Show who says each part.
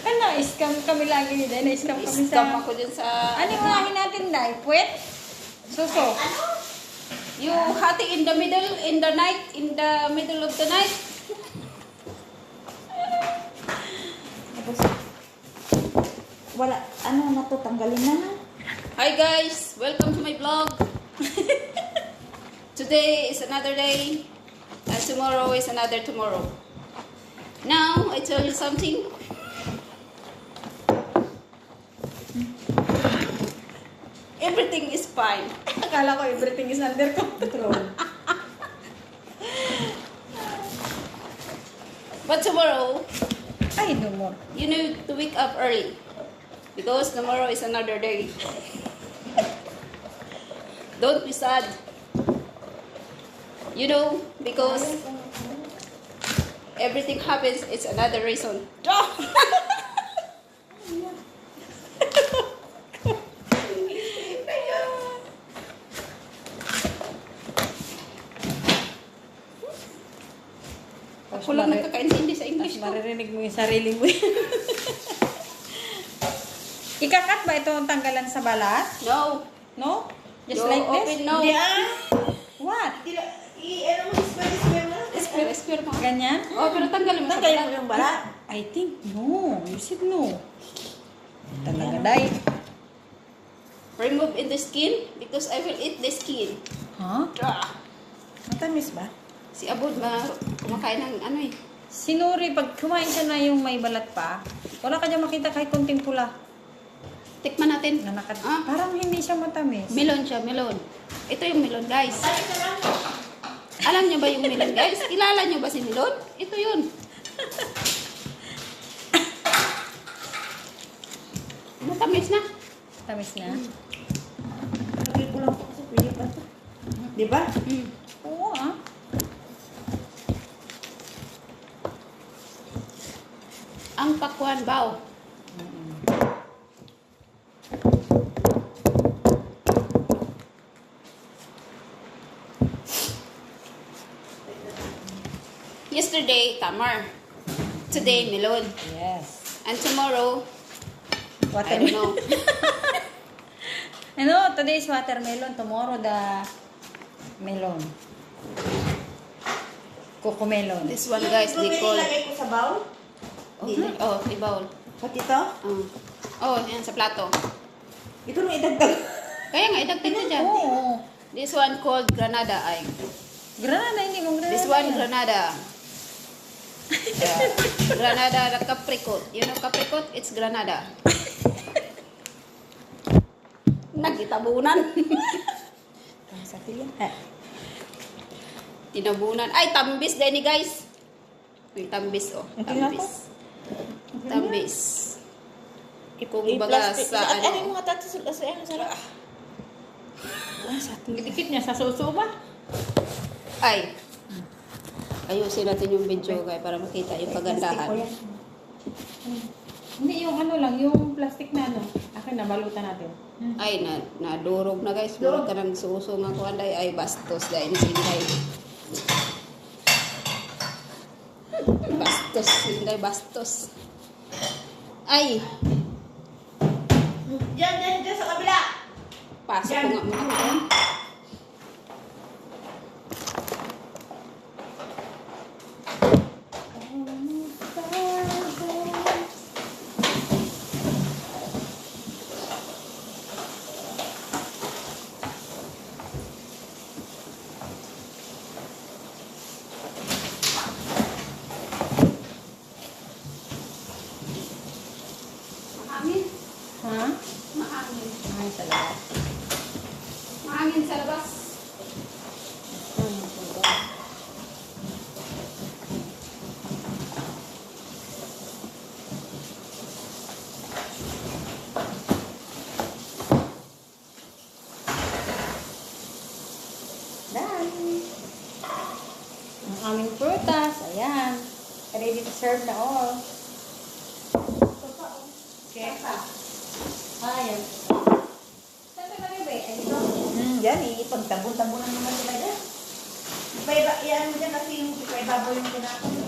Speaker 1: Na-scam kami lagi din. Na-scam kami sa...
Speaker 2: Scam ako dyan sa...
Speaker 1: Ano yung hangin natin, Day? Puwet? Suso?
Speaker 2: You hati in the middle, in the night, in the middle of the night.
Speaker 3: Tapos, wala, ano na to, tanggalin na na.
Speaker 2: Hi guys, welcome to my vlog. Today is another day, and tomorrow is another tomorrow. Now, I tell you something. Everything is fine.
Speaker 1: Akala ko everything is under control.
Speaker 2: But tomorrow,
Speaker 1: Ay, no more.
Speaker 2: you need to wake up early. Because tomorrow is another day. Don't be sad. You know, because everything happens, it's another reason. Ako lang nagkakaintindi sa English ko.
Speaker 1: Maririnig mo yung sarili mo. Ikakat ba ito ang tanggalan sa balat?
Speaker 2: No.
Speaker 1: No? Just
Speaker 2: You
Speaker 1: like this?
Speaker 2: open now.
Speaker 3: Hindi ah.
Speaker 1: What?
Speaker 3: I-ano mo, square na.
Speaker 2: Square mo.
Speaker 1: Ganyan?
Speaker 2: Oh, pero tanggalin mo.
Speaker 3: Tanggalin mo yung balat.
Speaker 1: I think no. You said no. Talaga, Day.
Speaker 2: Remove in the skin because I will eat the skin.
Speaker 1: Huh?
Speaker 3: Matamis ba?
Speaker 2: Si Abud kumakain ng ano eh.
Speaker 1: Sinuri, pag kumain siya na yung may balat pa, wala ka dyan makita kahit konting pula.
Speaker 2: Tikman natin.
Speaker 1: Na
Speaker 2: Ah,
Speaker 1: Parang hindi siya matamis.
Speaker 2: melon siya, melon. Ito yung melon, guys. Alam niyo ba yung melon, guys? Kilala niyo ba si melon? Ito yun. Matamis na.
Speaker 1: Tamis na?
Speaker 3: Lagay ko lang kasi pwede pa ito. Di ba?
Speaker 1: Oo ah.
Speaker 2: Ang pakwan bao. Yesterday, tamar. Today, melon.
Speaker 1: Yes.
Speaker 2: And tomorrow, I don't
Speaker 1: Watermelon.
Speaker 2: know.
Speaker 1: Ano, today is watermelon. Tomorrow, the melon. Cocomelon.
Speaker 2: This one, guys, they call...
Speaker 3: Ilagay ko sa bowl.
Speaker 2: Oh, ibawl.
Speaker 3: Pati ito.
Speaker 2: Oh, yan sa plato.
Speaker 3: Ito nung idagdag.
Speaker 2: Kaya nga, idagdag na dyan.
Speaker 1: Oo.
Speaker 2: This one called Granada. Ay.
Speaker 1: Granada, hindi mo granada.
Speaker 2: This one,
Speaker 1: yan.
Speaker 2: Granada. Yeah. Granada the Capricot. You know Capricot? It's Granada. Nagitabunan.
Speaker 3: Sa atin yan.
Speaker 2: Tinabunan. Ay, tambis din ni guys. May tambis, oh. Tambis. Tambis. Kung baga sa
Speaker 3: Ano
Speaker 2: ano.
Speaker 3: yung mga tato sa ano sarap?
Speaker 1: Dikit niya sa suso ba?
Speaker 2: Ay. Ayusin natin yung video guys para makita yung kagandahan.
Speaker 1: Hindi, yung ano lang, yung plastic na ano. Akin na, balutan natin.
Speaker 2: Ay, nadurog na guys. Durog ka ng suso nga kuhan day. Ay, bastos dahil sinday. Bastos, sinday, bastos. Ay,
Speaker 3: Diyan sa kabila.
Speaker 2: pasok ko nga muna ko. Mahangin.
Speaker 1: Ha?
Speaker 2: Mahangin.
Speaker 1: Ay, talaga.
Speaker 2: Mahangin sa labas.
Speaker 1: Done. Ang aming prutas, ayan. Ready to serve na all. Okay. Ayan. Saan ka kami ba? Ito?
Speaker 3: Diyan ipagtabon-tabonan naman sila dyan. Yan mo dyan kasi yung ibabaw yung tinapon.